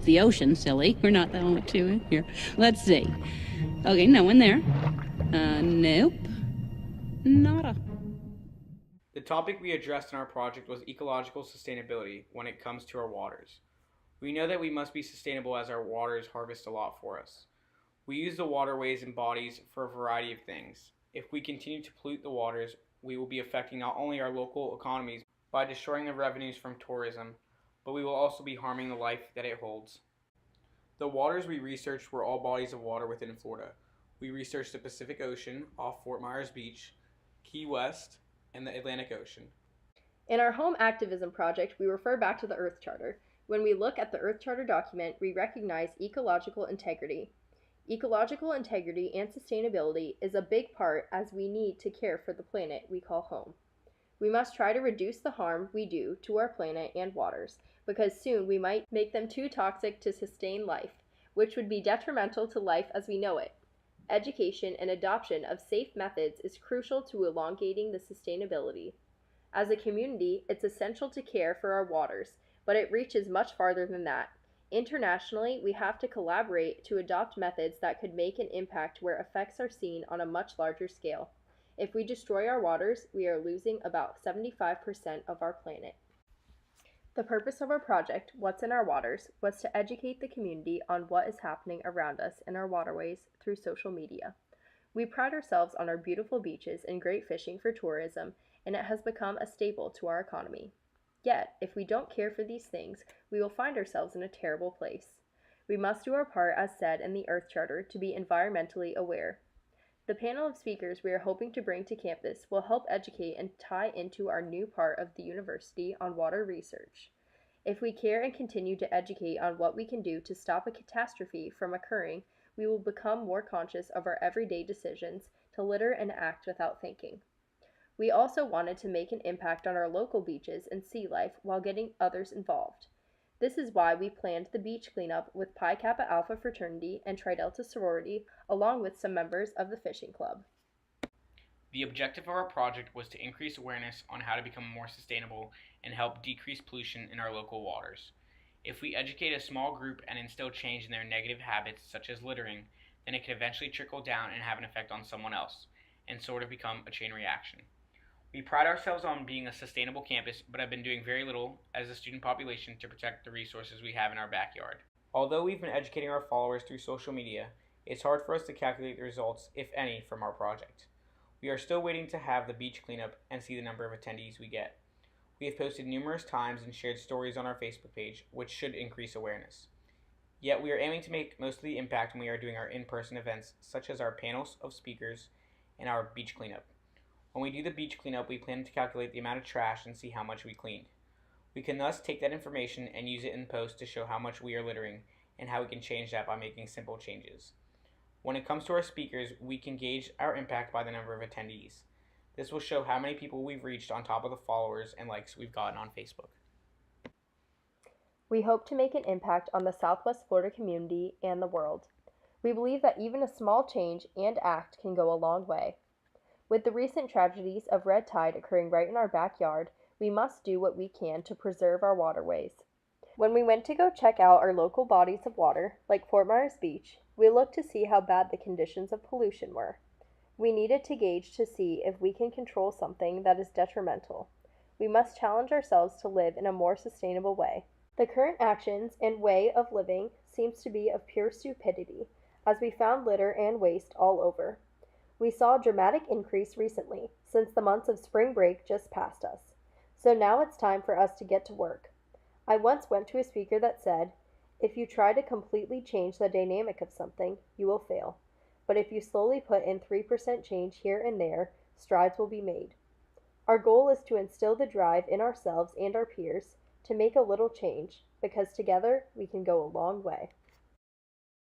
the ocean, silly. We're not the only two in here. Let's see. Okay, no one there. Nope. Nada. The topic we addressed in our project was ecological sustainability when it comes to our waters. We know that we must be sustainable as our waters harvest a lot for us. We use the waterways and bodies for a variety of things. If we continue to pollute the waters, we will be affecting not only our local economies by destroying the revenues from tourism, but we will also be harming the life that it holds. The waters we researched were all bodies of water within Florida. We researched the Pacific Ocean off Fort Myers Beach, Key West, and the Atlantic Ocean. In our home activism project, we refer back to the Earth Charter. When we look at the Earth Charter document, we recognize ecological integrity. Ecological integrity and sustainability is a big part as we need to care for the planet we call home. We must try to reduce the harm we do to our planet and waters, because soon we might make them too toxic to sustain life, which would be detrimental to life as we know it. Education and adoption of safe methods is crucial to elongating the sustainability. As a community, it's essential to care for our waters, but it reaches much farther than that. Internationally, we have to collaborate to adopt methods that could make an impact where effects are seen on a much larger scale. If we destroy our waters, we are losing about 75% of our planet. The purpose of our project, What's in Our Waters, was to educate the community on what is happening around us in our waterways through social media. We pride ourselves on our beautiful beaches and great fishing for tourism, and it has become a staple to our economy. Yet, if we don't care for these things, we will find ourselves in a terrible place. We must do our part, as said in the Earth Charter, to be environmentally aware. The panel of speakers we are hoping to bring to campus will help educate and tie into our new part of the university on water research. If we care and continue to educate on what we can do to stop a catastrophe from occurring, we will become more conscious of our everyday decisions to litter and act without thinking. We also wanted to make an impact on our local beaches and sea life while getting others involved. This is why we planned the beach cleanup with Pi Kappa Alpha fraternity and Tri Delta sorority, along with some members of the fishing club. The objective of our project was to increase awareness on how to become more sustainable and help decrease pollution in our local waters. If we educate a small group and instill change in their negative habits, such as littering, then it can eventually trickle down and have an effect on someone else, and sort of become a chain reaction. We pride ourselves on being a sustainable campus, but have been doing very little as a student population to protect the resources we have in our backyard. Although we've been educating our followers through social media, it's hard for us to calculate the results, if any, from our project. We are still waiting to have the beach cleanup and see the number of attendees we get. We have posted numerous times and shared stories on our Facebook page, which should increase awareness. Yet we are aiming to make most of the impact when we are doing our in-person events, such as our panels of speakers and our beach cleanup. When we do the beach cleanup, we plan to calculate the amount of trash and see how much we cleaned. We can thus take that information and use it in post to show how much we are littering and how we can change that by making simple changes. When it comes to our speakers, we can gauge our impact by the number of attendees. This will show how many people we've reached on top of the followers and likes we've gotten on Facebook. We hope to make an impact on the Southwest Florida community and the world. We believe that even a small change and act can go a long way. With the recent tragedies of red tide occurring right in our backyard, we must do what we can to preserve our waterways. When we went to go check out our local bodies of water, like Fort Myers Beach, we looked to see how bad the conditions of pollution were. We needed to gauge to see if we can control something that is detrimental. We must challenge ourselves to live in a more sustainable way. The current actions and way of living seems to be of pure stupidity, as we found litter and waste all over. We saw a dramatic increase recently, since the months of spring break just passed us. So now it's time for us to get to work. I once went to a speaker that said, "If you try to completely change the dynamic of something, you will fail. But if you slowly put in 3% change here and there, strides will be made." Our goal is to instill the drive in ourselves and our peers to make a little change, because together we can go a long way.